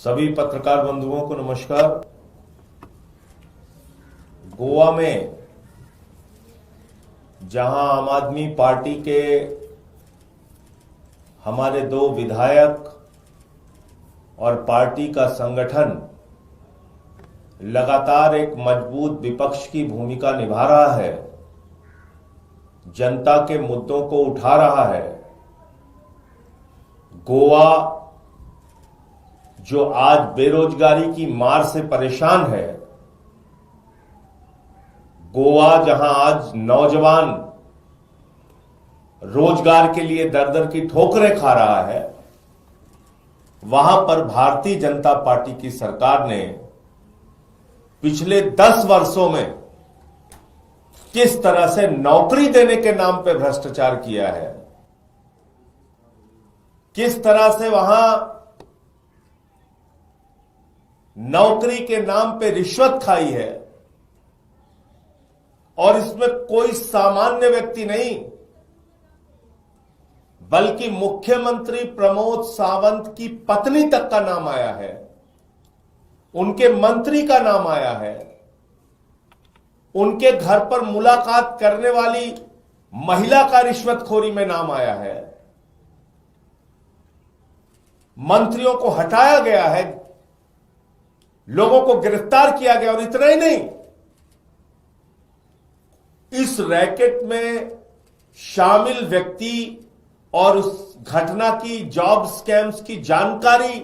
सभी पत्रकार बंधुओं को नमस्कार। गोवा में जहां आम आदमी पार्टी के हमारे 2 विधायक और पार्टी का संगठन लगातार एक मजबूत विपक्ष की भूमिका निभा रहा है, जनता के मुद्दों को उठा रहा है। गोवा जो आज बेरोजगारी की मार से परेशान है, गोवा जहां आज नौजवान रोजगार के लिए दर दर की ठोकरें खा रहा है, वहां पर भारतीय जनता पार्टी की सरकार ने पिछले 10 वर्षों में किस तरह से नौकरी देने के नाम पे भ्रष्टाचार किया है, किस तरह से वहां नौकरी के नाम पे रिश्वत खाई है, और इसमें कोई सामान्य व्यक्ति नहीं बल्कि मुख्यमंत्री प्रमोद सावंत की पत्नी तक का नाम आया है, उनके मंत्री का नाम आया है, उनके घर पर मुलाकात करने वाली महिला का रिश्वतखोरी में नाम आया है, मंत्रियों को हटाया गया है, लोगों को गिरफ्तार किया गया। और इतना ही नहीं, इस रैकेट में शामिल व्यक्ति और उस घटना की जॉब स्कैम्स की जानकारी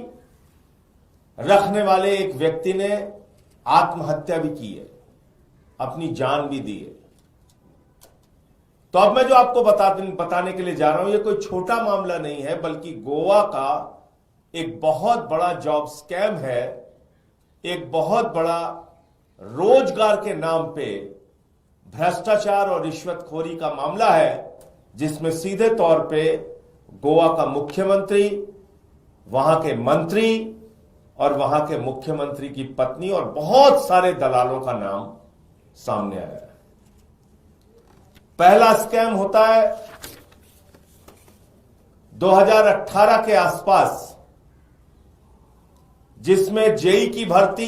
रखने वाले एक व्यक्ति ने आत्महत्या भी की है, अपनी जान भी दी है। तो अब मैं जो आपको बताने के लिए जा रहा हूं, यह कोई छोटा मामला नहीं है, बल्कि गोवा का एक बहुत बड़ा जॉब स्कैम है, एक बहुत बड़ा रोजगार के नाम पे भ्रष्टाचार और रिश्वतखोरी का मामला है, जिसमें सीधे तौर पे गोवा का मुख्यमंत्री, वहां के मंत्री और वहां के मुख्यमंत्री की पत्नी और बहुत सारे दलालों का नाम सामने आया है। पहला स्कैम होता है 2018 के आसपास, जिसमें जेई की भर्ती,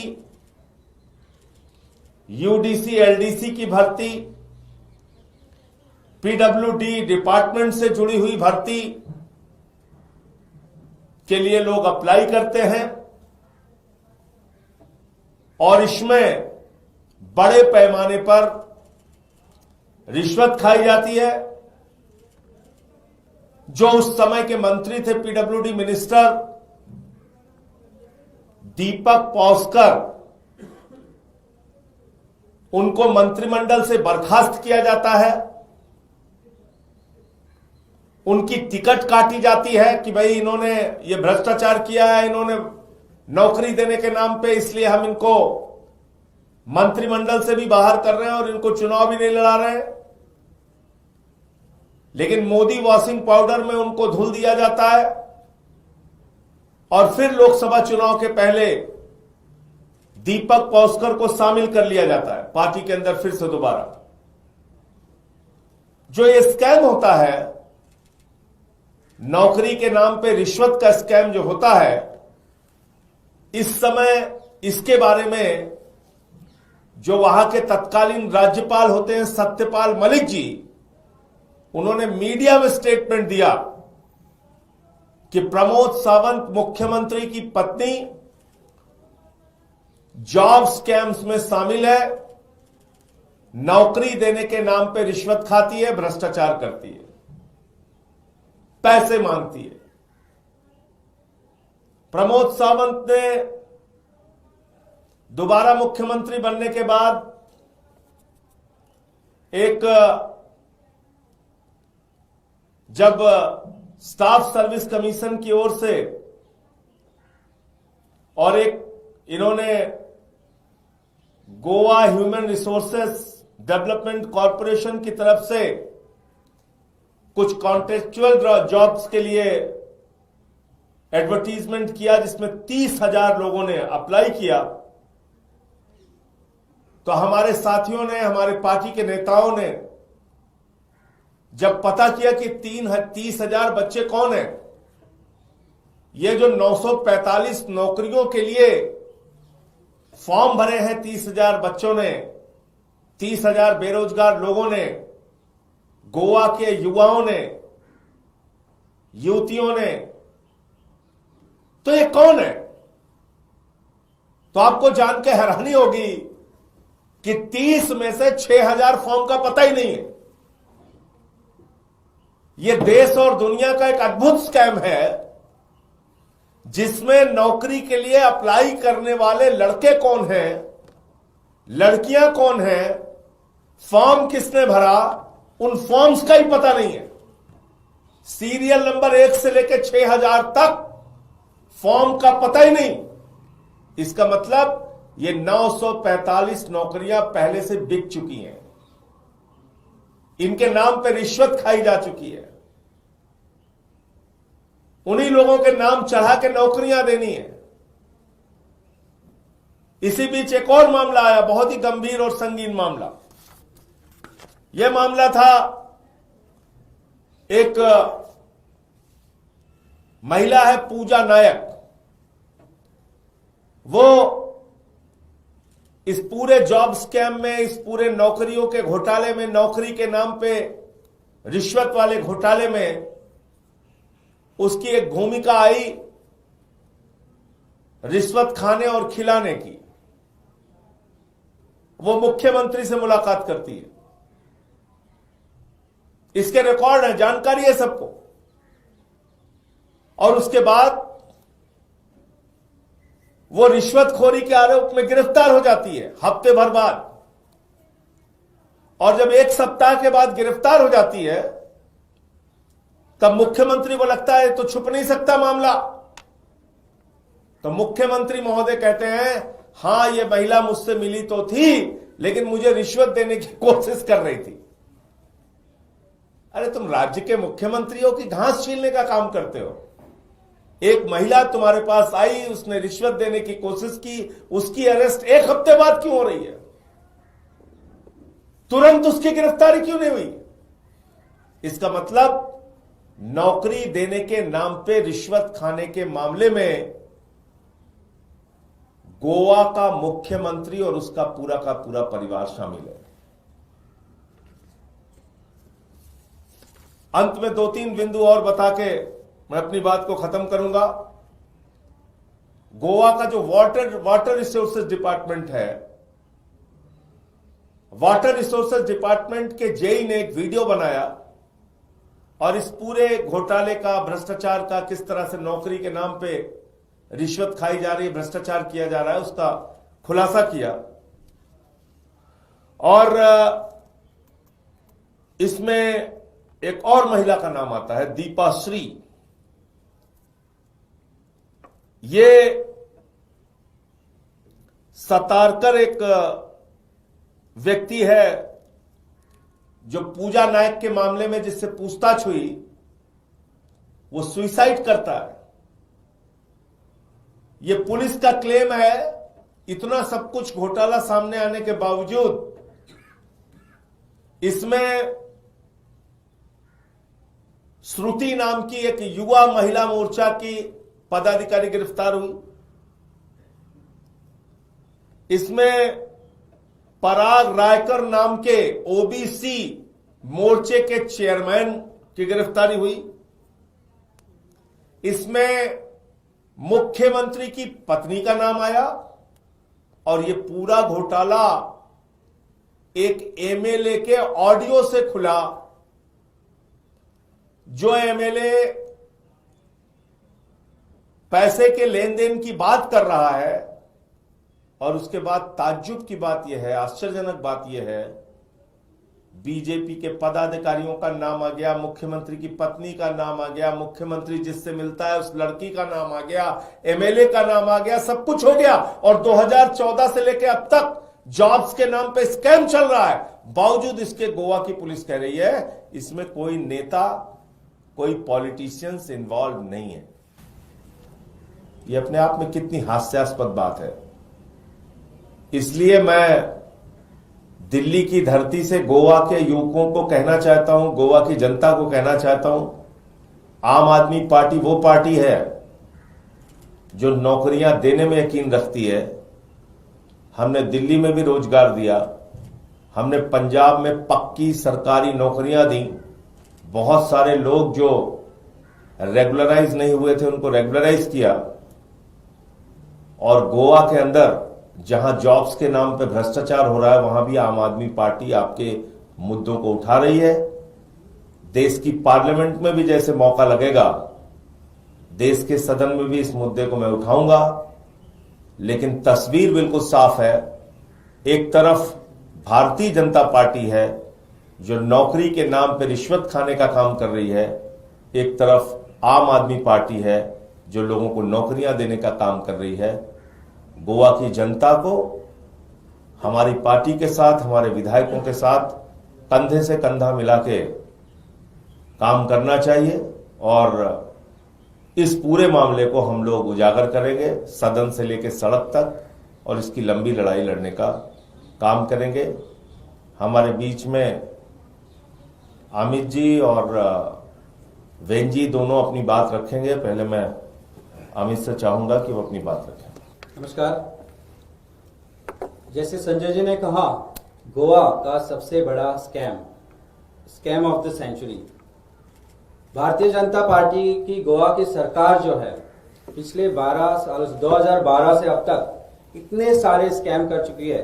यूडीसी एलडीसी की भर्ती, पीडब्ल्यूडी डिपार्टमेंट से जुड़ी हुई भर्ती के लिए लोग अप्लाई करते हैं, और इसमें बड़े पैमाने पर रिश्वत खाई जाती है। जो उस समय के मंत्री थे, पीडब्ल्यूडी मिनिस्टर दीपक पॉस्कर, उनको मंत्रिमंडल से बर्खास्त किया जाता है, उनकी टिकट काटी जाती है कि भाई इन्होंने ये भ्रष्टाचार किया है, इन्होंने नौकरी देने के नाम पे, इसलिए हम इनको मंत्रिमंडल से भी बाहर कर रहे हैं और इनको चुनाव भी नहीं लड़ा रहे हैं। लेकिन मोदी वॉशिंग पाउडर में उनको धुल दिया जाता है, और फिर लोकसभा चुनाव के पहले दीपक पॉस्कर को शामिल कर लिया जाता है पार्टी के अंदर फिर से दोबारा। जो ये स्कैम होता है, नौकरी के नाम पे रिश्वत का स्कैम जो होता है, इस समय इसके बारे में जो वहां के तत्कालीन राज्यपाल होते हैं सत्यपाल मलिक जी, उन्होंने मीडिया में स्टेटमेंट दिया कि प्रमोद सावंत मुख्यमंत्री की पत्नी जॉब स्कैम्स में शामिल है, नौकरी देने के नाम पे रिश्वत खाती है, भ्रष्टाचार करती है, पैसे मांगती है। प्रमोद सावंत ने दोबारा मुख्यमंत्री बनने के बाद जब स्टाफ सर्विस कमीशन की ओर से और इन्होंने Goa human resources development corporation की तरफ से कुछ कॉन्ट्रेक्चुअल जॉब्स के लिए एडवर्टीजमेंट किया, जिसमें 30,000 लोगों ने अप्लाई किया। तो हमारे साथियों ने, हमारे पार्टी के नेताओं ने जब पता किया कि 30,000 बच्चे कौन है, ये जो 945 नौकरियों के लिए फॉर्म भरे हैं 30,000 बच्चों ने, 30,000 बेरोजगार लोगों ने, गोवा के युवाओं ने, युवतियों ने, तो ये कौन है? तो आपको जान के हैरानी होगी कि 30 में से 6,000 फॉर्म का पता ही नहीं है। यह देश और दुनिया का एक अद्भुत स्कैम है जिसमें नौकरी के लिए अप्लाई करने वाले लड़के कौन हैं, लड़कियां कौन हैं, फॉर्म किसने भरा, उन फॉर्म्स का ही पता नहीं है। सीरियल नंबर 1 से लेकर 6,000 तक फॉर्म का पता ही नहीं। इसका मतलब ये 945 नौकरियां पहले से बिक चुकी हैं, इनके नाम पे रिश्वत खाई जा चुकी है, उन्हीं लोगों के नाम चढ़ा के नौकरियां देनी है। इसी बीच एक और मामला आया, बहुत ही गंभीर और संगीन मामला। यह मामला था एक महिला है पूजा नायक, वो इस पूरे जॉब स्कैम में, इस पूरे नौकरियों के घोटाले में, नौकरी के नाम पे रिश्वत वाले घोटाले में उसकी एक भूमिका आई रिश्वत खाने और खिलाने की। वो मुख्यमंत्री से मुलाकात करती है, इसके रिकॉर्ड है, जानकारी है सबको। और उसके बाद वो रिश्वतखोरी के आरोप में गिरफ्तार हो जाती है हफ्ते भर बाद। और जब 1 सप्ताह के बाद गिरफ्तार हो जाती है तब मुख्यमंत्री को लगता है तो छुप नहीं सकता मामला। तो मुख्यमंत्री महोदय कहते हैं, हां ये महिला मुझसे मिली तो थी लेकिन मुझे रिश्वत देने की कोशिश कर रही थी। अरे तुम राज्य के मुख्यमंत्री हो कि घास छीलने का काम करते हो? एक महिला तुम्हारे पास आई, उसने रिश्वत देने की कोशिश की, उसकी अरेस्ट 1 हफ्ते बाद क्यों हो रही है? तुरंत उसकी गिरफ्तारी क्यों नहीं हुई? इसका मतलब नौकरी देने के नाम पे रिश्वत खाने के मामले में गोवा का मुख्यमंत्री और उसका पूरा का पूरा परिवार शामिल है। अंत में 2-3 बिंदु और बता के मैं अपनी बात को खत्म करूंगा। गोवा का जो वाटर रिसोर्सेज डिपार्टमेंट है, वाटर रिसोर्सेज डिपार्टमेंट के जेई ने एक वीडियो बनाया और इस पूरे घोटाले का, भ्रष्टाचार का, किस तरह से नौकरी के नाम पे रिश्वत खाई जा रही है, भ्रष्टाचार किया जा रहा है, उसका खुलासा किया। और इसमें एक और महिला का नाम आता है, दीपा श्री। ये सतारकर एक व्यक्ति है जो पूजा नायक के मामले में जिससे पूछताछ हुई, वो सुसाइड करता है। ये पुलिस का क्लेम है। इतना सब कुछ घोटाला सामने आने के बावजूद इसमें श्रुति नाम की एक युवा महिला मोर्चा की पदाधिकारी गिरफ्तार हुई। इसमें पराग रायकर नाम के ओबीसी मोर्चे के चेयरमैन की गिरफ्तारी हुई। इसमें मुख्यमंत्री की पत्नी का नाम आया और यह पूरा घोटाला एक एमएलए के ऑडियो से खुला। जो एमएलए पैसे के लेन देन की बात कर रहा है, और उसके बाद ताज्जुब की बात यह है, आश्चर्यजनक बात यह है, बीजेपी के पदाधिकारियों का नाम आ गया, मुख्यमंत्री की पत्नी का नाम आ गया, मुख्यमंत्री जिससे मिलता है उस लड़की का नाम आ गया, एमएलए का नाम आ गया, सब कुछ हो गया। और 2014 से लेकर अब तक जॉब्स के नाम पे स्कैम चल रहा है। बावजूद इसके गोवा की पुलिस कह रही है इसमें कोई नेता, कोई पॉलिटिशियंस इन्वॉल्व नहीं है। यह अपने आप में कितनी हास्यास्पद बात है। इसलिए मैं दिल्ली की धरती से गोवा के युवकों को कहना चाहता हूं, गोवा की जनता को कहना चाहता हूं, आम आदमी पार्टी वो पार्टी है जो नौकरियां देने में यकीन रखती है। हमने दिल्ली में भी रोजगार दिया, हमने पंजाब में पक्की सरकारी नौकरियां दी, बहुत सारे लोग जो रेगुलराइज नहीं हुए थे उनको रेगुलराइज किया, और गोवा के अंदर जहां जॉब्स के नाम पे भ्रष्टाचार हो रहा है वहां भी आम आदमी पार्टी आपके मुद्दों को उठा रही है। देश की पार्लियामेंट में भी जैसे मौका लगेगा, देश के सदन में भी इस मुद्दे को मैं उठाऊंगा। लेकिन तस्वीर बिल्कुल साफ है, एक तरफ भारतीय जनता पार्टी है जो नौकरी के नाम पर रिश्वत खाने का काम कर रही है, एक तरफ आम आदमी पार्टी है जो लोगों को नौकरियां देने का काम कर रही है। गोवा की जनता को हमारी पार्टी के साथ, हमारे विधायकों के साथ कंधे से कंधा मिला के काम करना चाहिए, और इस पूरे मामले को हम लोग उजागर करेंगे सदन से लेकर सड़क तक, और इसकी लंबी लड़ाई लड़ने का काम करेंगे। हमारे बीच में अमित जी और वेन जी दोनों अपनी बात रखेंगे। पहले मैं अमित से चाहूंगा कि वो अपनी बात रखें। नमस्कार। जैसे संजय जी ने कहा, गोवा का सबसे बड़ा scam of the century, Bharatiya Janata party की गोवा की सरकार जो है पिछले 12 साल 2012 से अब तक इतने सारे स्कैम कर चुकी है।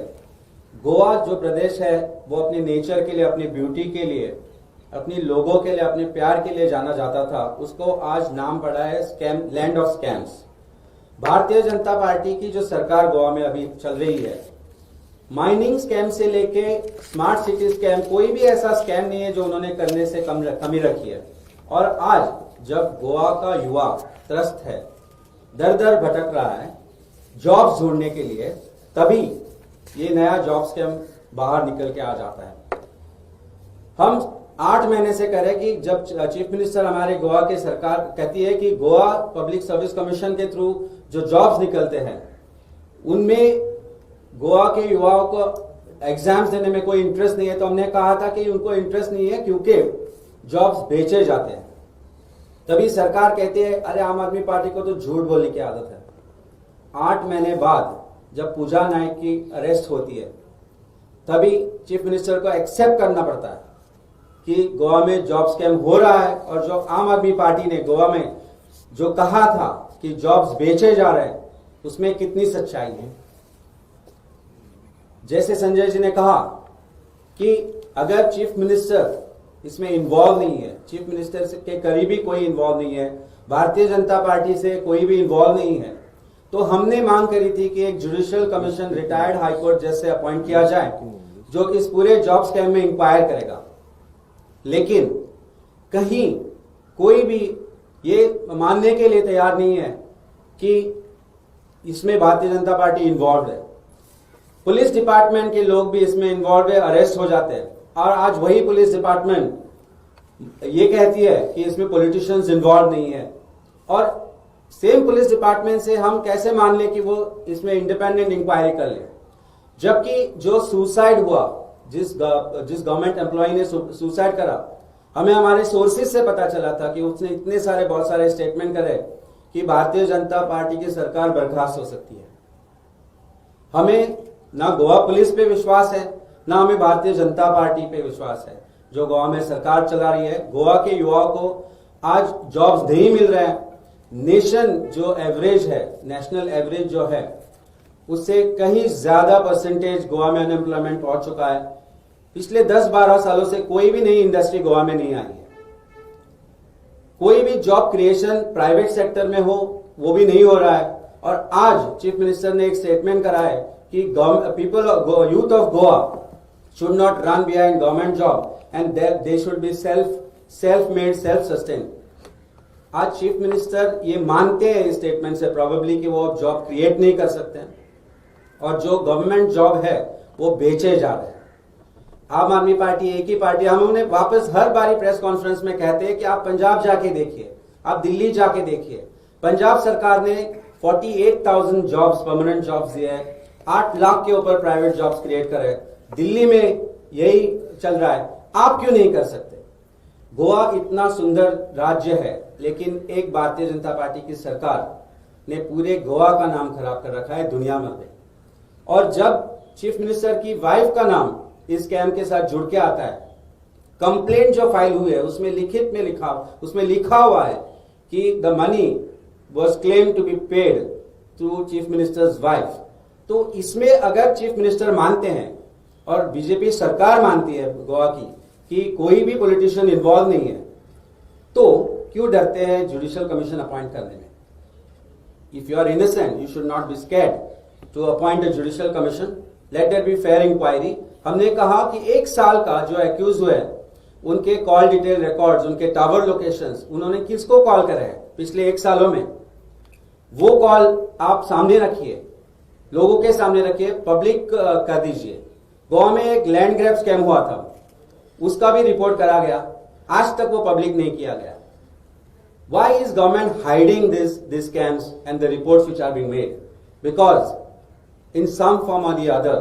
गोवा जो प्रदेश है वो अपने नेचर के लिए, अपनी ब्यूटी के लिए, अपनी लोगों के लिए, अपने प्यार के लिए जाना जाता था, उसको आज नाम पड़ा है scam, land of scams. Bharatiya Janata party की जो सरकार गोवा में अभी चल रही है, माइनिंग स्कैम से लेके स्मार्ट सिटी स्कैम, कोई भी ऐसा स्कैम नहीं है जो उन्होंने करने से कमी रखी है। और आज जब गोवा का युवा त्रस्त है, दर दर भटक रहा है जॉब्स ढूंढने के लिए, तभी ये नया जॉब स्कैम बाहर निकल के आ जाता है। हम 8 महीने से करें कि जब चीफ मिनिस्टर हमारे गोवा की सरकार कहती है कि गोवा पब्लिक सर्विस कमीशन के थ्रू जो जॉब्स निकलते हैं उनमें गोवा के युवाओं को एग्जाम्स देने में कोई इंटरेस्ट नहीं है, तो हमने कहा था कि उनको इंटरेस्ट नहीं है क्योंकि जॉब्स बेचे जाते हैं। तभी सरकार कहती है अरे आम आदमी पार्टी को तो झूठ बोलने की आदत है। 8 महीने बाद जब पूजा नायक की अरेस्ट होती है तभी चीफ मिनिस्टर को एक्सेप्ट करना पड़ता है कि गोवा में जॉब स्कैम हो रहा है, और जो आम आदमी पार्टी ने गोवा में जो कहा था कि जॉब्स बेचे जा रहे हैं उसमें कितनी सच्चाई है। जैसे संजय जी ने कहा कि अगर चीफ मिनिस्टर इसमें इन्वॉल्व नहीं है, चीफ मिनिस्टर के करीबी कोई इन्वॉल्व नहीं है, भारतीय जनता पार्टी से कोई भी इन्वॉल्व नहीं है, तो हमने मांग करी थी कि एक जुडिशियल कमीशन रिटायर्ड हाईकोर्ट जैसे अपॉइंट किया जाए जो इस पूरे जॉब स्कैम में इंक्वायर करेगा। लेकिन कहीं कोई भी ये मानने के लिए तैयार नहीं है कि इसमें भारतीय जनता पार्टी इन्वॉल्व है। पुलिस डिपार्टमेंट के लोग भी इसमें इन्वॉल्व है, अरेस्ट हो जाते हैं, और आज वही पुलिस डिपार्टमेंट ये कहती है कि इसमें पॉलिटिशियंस इन्वॉल्व नहीं है। और सेम पुलिस डिपार्टमेंट से हम कैसे मान ले कि वो इसमें इंडिपेंडेंट इंक्वायरी कर ले, जबकि जो सुसाइड हुआ, जिस गवर्नमेंट एम्प्लॉय ने सुसाइड करा, हमें हमारे सोर्सेज से पता चला था कि उसने इतने सारे बहुत सारे स्टेटमेंट करे कि भारतीय जनता पार्टी की सरकार बर्खास्त हो सकती है। हमें ना गोवा पुलिस पे विश्वास है, ना हमें भारतीय जनता पार्टी पे विश्वास है जो गोवा में सरकार चला रही है। गोवा के युवाओं को आज जॉब्स नहीं मिल रहे हैं। नेशन जो एवरेज है, नेशनल एवरेज जो है, उससे कहीं ज्यादा परसेंटेज गोवा में अनएम्प्लॉयमेंट पहुंच चुका है। पिछले 10-12 सालों से कोई भी नई इंडस्ट्री गोवा में नहीं आई है, कोई भी जॉब क्रिएशन प्राइवेट सेक्टर में हो वो भी नहीं हो रहा है। और आज चीफ मिनिस्टर ने एक स्टेटमेंट करा है कि youth of Goa should not run behind government job and they should be self made, self sustain. आज चीफ मिनिस्टर ये मानते हैं इस स्टेटमेंट से प्रोबेबली कि वो जॉब क्रिएट नहीं कर सकते हैं, और जो गवर्नमेंट जॉब है वो बेचे जा रहे हैं। आम आदमी पार्टी एक ही पार्टी, हम उन्हें वापस हर बारी प्रेस कॉन्फ्रेंस में कहते हैं कि आप पंजाब जाके देखिए, आप दिल्ली जाके देखिए। पंजाब सरकार ने 48,000 जॉब्स, परमानेंट जॉब्स दिए हैं, 8 लाख के ऊपर प्राइवेट जॉब्स क्रिएट करे। दिल्ली में यही चल रहा है, आप क्यों नहीं कर सकते? गोवा इतना सुंदर राज्य है, लेकिन एक भारतीय जनता पार्टी की सरकार ने पूरे गोवा का नाम खराब कर रखा है दुनिया में। और जब चीफ मिनिस्टर की वाइफ का नाम इस स्कैम के साथ जुड़ के आता है, कंप्लेंट जो फाइल हुई है उसमें लिखा हुआ है कि the money was claim to be paid to chief minister's wife. तो इसमें अगर चीफ मिनिस्टर मानते हैं और बीजेपी सरकार मानती है गोवा की कि कोई भी पॉलिटिशियन इन्वॉल्व नहीं है, तो क्यों डरते हैं जुडिशियल कमीशन अपॉइंट करने में? If you are innocent you should not be scared to appoint a judicial commission, let there be fair inquiry. हमने कहा कि 1 साल का जो एक्यूज हुए उनके कॉल डिटेल रिकॉर्ड्स, उनके टावर लोकेशंस, उन्होंने किसको कॉल करे हैं पिछले 1 सालों में, वो कॉल आप सामने रखिए, लोगों के सामने रखिए, पब्लिक कर दीजिए। गोवा में एक लैंड ग्रैब स्कैम हुआ था, उसका भी रिपोर्ट करा गया, आज तक वो पब्लिक नहीं किया गया। Why is government hiding these scams and the reports which are being made? Because in some form or the other,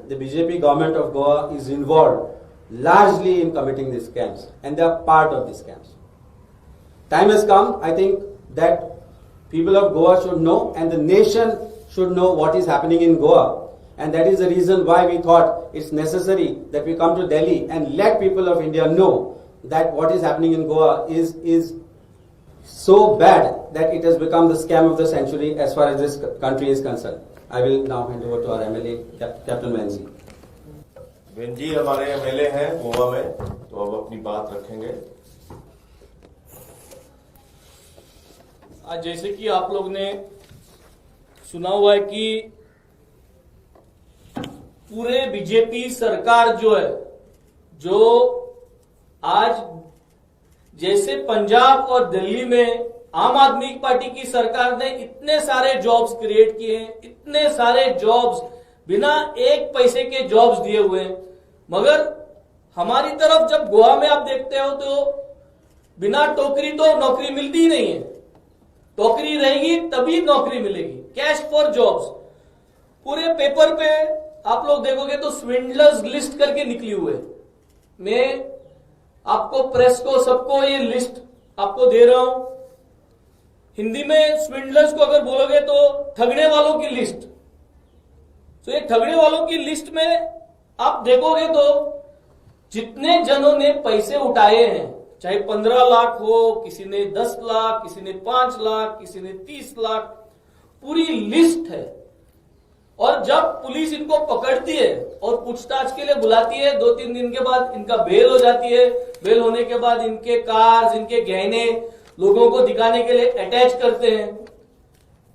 the BJP government of Goa is involved largely in committing these scams, and they are part of these scams. Time has come, I think, that people of Goa should know and the nation should know what is happening in Goa. And that is the reason why we thought it's necessary that we come to Delhi and let people of India know that what is happening in Goa is so bad that it has become the scam of the century as far as this country is concerned. I will now hand over to our MLA, Captain Venzi. Venzy हमारे MLA हैं गोवा में, तो अब अपनी बात रखेंगे। आज जैसे कि आप लोग ने सुना हुआ है कि पूरे बीजेपी सरकार जो है, जो आज जैसे पंजाब और दिल्ली में आम आदमी पार्टी की सरकार ने इतने सारे जॉब्स क्रिएट किए हैं, इतने सारे जॉब्स बिना एक पैसे के जॉब्स दिए हुए हैं, मगर हमारी तरफ जब गोवा में आप देखते हो तो बिना टोकरी तो नौकरी मिलती ही नहीं है। टोकरी रहेगी तभी नौकरी मिलेगी, कैश फॉर जॉब्स। पूरे पेपर पे आप लोग देखोगे तो स्विंडलर्स लिस्ट करके निकली हुए। मैं आपको, प्रेस को, सबको ये लिस्ट आपको दे रहा हूं। हिंदी में स्विंडलर्स को अगर बोलोगे तो ठगने वालों की लिस्ट। तो ये ठगने वालों की लिस्ट में आप देखोगे तो जितने जनों ने पैसे उठाए हैं, चाहे 15 लाख हो, किसी ने 10 लाख, किसी ने 5 लाख, किसी ने 30 लाख, पूरी लिस्ट है। और जब पुलिस इनको पकड़ती है और पूछताछ के लिए बुलाती है, 2-3 दिन के बाद इनका बेल हो जाती है। बेल होने के बाद इनके कार्स, इनके गहने लोगों को दिखाने के लिए अटैच करते हैं।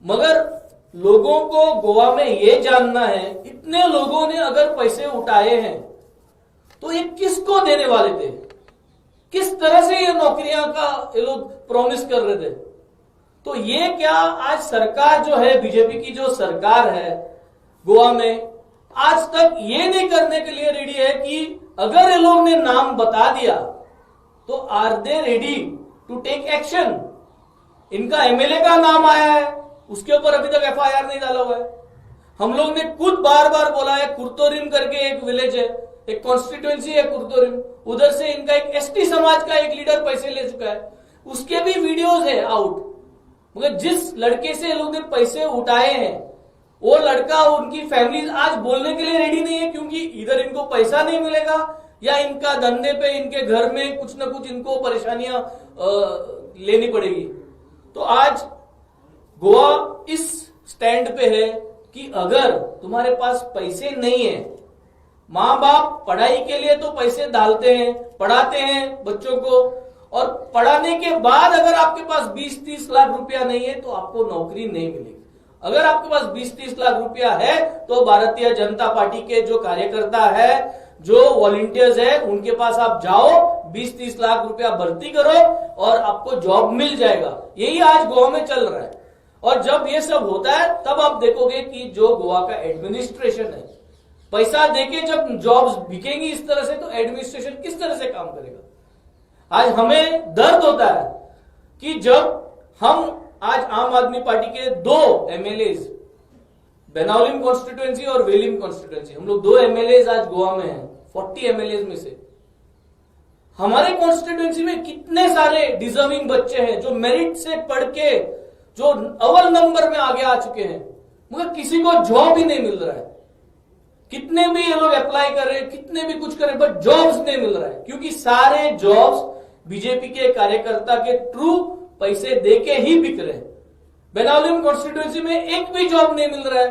मगर लोगों को गोवा में ये जानना है, इतने लोगों ने अगर पैसे उठाए हैं तो ये किसको देने वाले थे, किस तरह से ये नौकरियां का ये लोग प्रॉमिस कर रहे थे। तो ये क्या आज सरकार जो है, बीजेपी की जो सरकार है गोवा में, आज तक ये नहीं करने के लिए रेडी है कि अगर ये लोग ने नाम बता दिया तो are they ready to take action. इनका एमएलए का नाम आया है, उसके ऊपर अभी तक एफआईआर नहीं डाला हुआ है। हम लोग ने खुद बार बार बोला है, कुर्तोरिम करके एक विलेज है, एक कॉन्स्टिट्यूएंसी है कुर्तोरिम, उधर से इनका एक एसटी समाज का एक लीडर पैसे ले चुका है, उसके भी वीडियोस है आउट। मगर जिस लड़के से लोग ने पैसे उठाए हैं वो लड़का, उनकी फैमिली आज बोलने के लिए रेडी नहीं है, क्योंकि इधर इनको पैसा नहीं मिलेगा या इनका धंधे पे, इनके घर में कुछ ना कुछ इनको परेशानियां लेनी पड़ेगी। तो आज गोवा इस स्टैंड पे है कि अगर तुम्हारे पास पैसे नहीं है, माँ बाप पढ़ाई के लिए तो पैसे डालते हैं, पढ़ाते हैं बच्चों को, और पढ़ाने के बाद अगर आपके पास 20-30 लाख रुपया नहीं है तो आपको नौकरी नहीं मिलेगी। अगर आपके पास 20-30 लाख रुपया है तो भारतीय जनता पार्टी के जो कार्यकर्ता है, जो वॉलंटियर्स है, उनके पास आप जाओ, 20-30 लाख रुपया भर्ती करो और आपको जॉब मिल जाएगा। यही आज गोवा में चल रहा है। और जब ये सब होता है तब आप देखोगे कि जो गोवा का एडमिनिस्ट्रेशन है, पैसा देके जब जॉब्स बिकेंगी इस तरह से, तो एडमिनिस्ट्रेशन किस तरह से काम करेगा। आज हमें दर्द होता है कि जब हम आज आम आदमी पार्टी के 2 एमएलए, बेनावलिम कॉन्स्टिट्यूएंसी और वेलिम कॉन्स्टिट्यूएंसी, हम लोग 2 एमएलए आज गोवा में हैं 40 एमएलए में से। हमारे कॉन्स्टिट्यूएंसी में कितने सारे डिजर्विंग बच्चे हैं जो मेरिट से पढ़ के जो अव्वल नंबर में आगे आ चुके हैं, मगर किसी को जॉब ही नहीं मिल रहा है। कितने भी ये लोग अप्लाई कर रहे हैं, कितने भी कुछ कर रहे हैं, बट जॉब्स नहीं मिल रहा है, क्योंकि सारे जॉब्स बीजेपी के कार्यकर्ता के ट्रू पैसे देके ही बिक रहे हैं। बेनाउलिम कॉन्स्टिट्यूएंसी में एक भी जॉब नहीं मिल रहा है।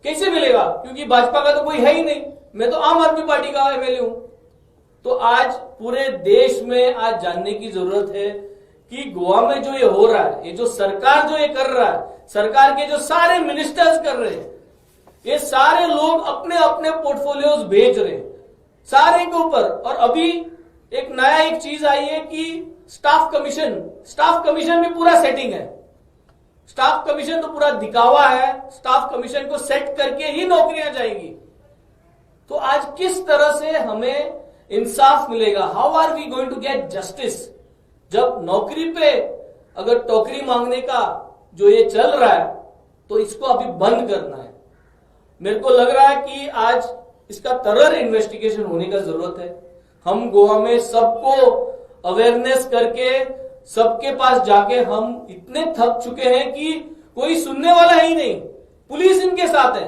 कैसे मिलेगा? क्योंकि भाजपा का तो कोई है ही नहीं, मैं तो आम आदमी पार्टी का एमएलए हूं। तो आज पूरे देश में आज जानने की जरूरत है कि गोवा में जो ये हो रहा है, ये जो सरकार जो ये कर रहा है, सरकार के जो सारे मिनिस्टर्स कर रहे हैं, ये सारे लोग अपने अपने पोर्टफोलियोज भेज रहे हैं सारे के ऊपर। और अभी एक नया चीज आई है कि स्टाफ कमीशन भी पूरा सेटिंग है। स्टाफ कमीशन तो पूरा दिखावा है, स्टाफ कमीशन को सेट करके ही नौकरियां जाएंगी। तो आज किस तरह से हमें इंसाफ मिलेगा? How are we going to get justice? जब नौकरी पे अगर टोकरी मांगने का जो ये चल रहा है, तो इसको अभी बंद करना है। मेरे को लग रहा है कि आज इसका तरह इन्वेस्टिगेशन होने का जरूरत है। हम गोवा में सबको अवेयरनेस करके, सबके पास जाके हम इतने थक चुके हैं कि कोई सुनने वाला ही नहीं। पुलिस इनके साथ है,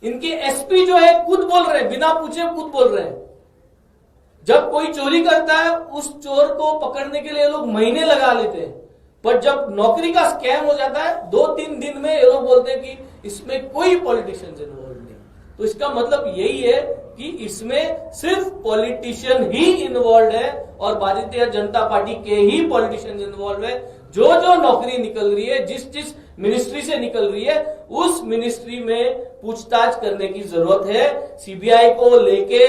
इनके एसपी जो है खुद बोल रहे हैं, बिना पूछे खुद बोल रहे हैं। जब कोई चोरी करता है, उस चोर को पकड़ने के लिए लोग महीने लगा लेते हैं, पर जब नौकरी का स्कैम हो जाता है 2-3 दिन में ये लोग बोलते हैं कि इसमें कोई पॉलिटिशियन इन्वॉल्व नहीं। तो इसका मतलब यही है कि इसमें सिर्फ पॉलिटिशियन ही इन्वॉल्व है और भारतीय जनता पार्टी के ही पॉलिटिशियन इन्वॉल्व है। जो जो नौकरी निकल रही है, जिस मिनिस्ट्री से निकल रही है, उस मिनिस्ट्री में पूछताछ करने की जरूरत है। सीबीआई को लेके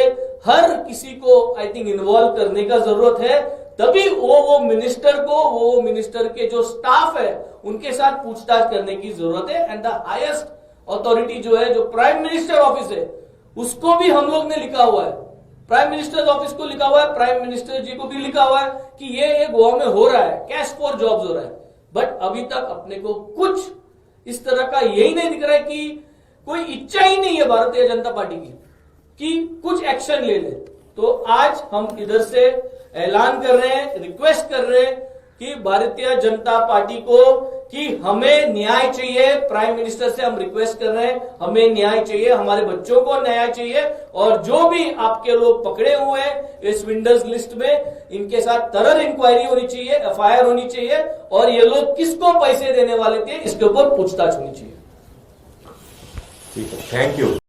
हर किसी को आई थिंक इन्वॉल्व करने का जरूरत है। तभी वो मिनिस्टर को, वो मिनिस्टर के जो स्टाफ है, उनके साथ पूछताछ करने की जरूरत है। एंड द हाईएस्ट अथॉरिटी जो है, जो प्राइम मिनिस्टर ऑफिस है, उसको भी हम लोग ने लिखा हुआ है। प्राइम मिनिस्टर ऑफिस को लिखा हुआ है, प्राइम मिनिस्टर जी को भी लिखा हुआ है कि ये गोवा में हो रहा है, कैश फॉर जॉब्स हो रहा है। बट अभी तक अपने को कुछ इस तरह का यही नहीं दिख रहा है कि कोई इच्छा ही नहीं है भारतीय जनता पार्टी की कि कुछ एक्शन ले ले। तो आज हम इधर से ऐलान कर रहे हैं, रिक्वेस्ट कर रहे हैं कि भारतीय जनता पार्टी को कि हमें न्याय चाहिए। प्राइम मिनिस्टर से हम रिक्वेस्ट कर रहे हैं, हमें न्याय चाहिए, हमारे बच्चों को न्याय चाहिए। और जो भी आपके लोग पकड़े हुए हैं इस विंडर्स लिस्ट में, इनके साथ तरह इंक्वायरी होनी चाहिए, एफआईआर होनी चाहिए, और ये लोग किसको पैसे देने वाले थे इसके ऊपर पूछताछ होनी चाहिए। ठीक है, थैंक यू।